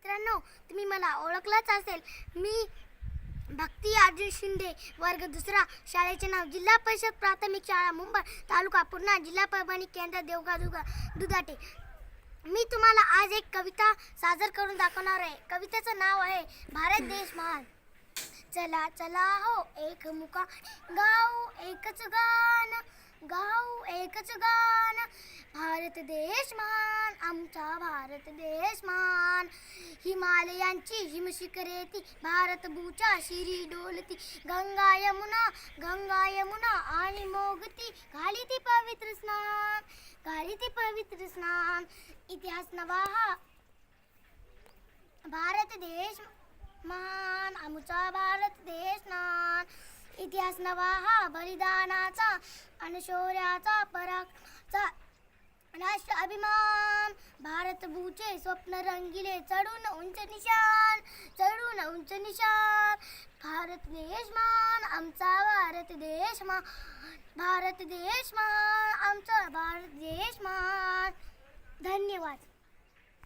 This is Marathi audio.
मित्रांनो, तुम्ही मला ओळखलंच असेल. मी भक्ती अर्जुन शिंदे, वर्ग दुसरा. शाळेचे नाव जिल्हा परिषद प्राथमिक शाळा मुंबई, तालुका पूर्णा, जिल्हा परभणी, केंद्र देवगाव दुधाटे. मी तुम्हाला आज एक कविता सादर करून दाखवणार आहे. कवितेचं नाव आहे भारत देश महान. चला चला हो एक मुका गाऊ एकच गाण, गाऊ एकच गाण. भारत देश महान, आमचा भारत देश महान. हिमालयांची हिमशिखरेती, भारत भूच्या शिरी डोलती. गंगा यमुना आणि मोगती, घाली ती पवित्र स्नान, घाली ती पवित्र स्नान. इतिहास नवा हा भारत देश महान, आमचा भारत देश महान. इतिहास नवा हा बलिदानाचा आणि शौर्याचा पराक्रमाचा राष्ट्र अभिमान. भारत भूचे स्वप्न रंगिले, चढून उंच निशान, चढून उंच निशान. भारत देश महान, आमचा भारत देश महान, भारत देश महान, आमचा भारत देश महान. धन्यवाद.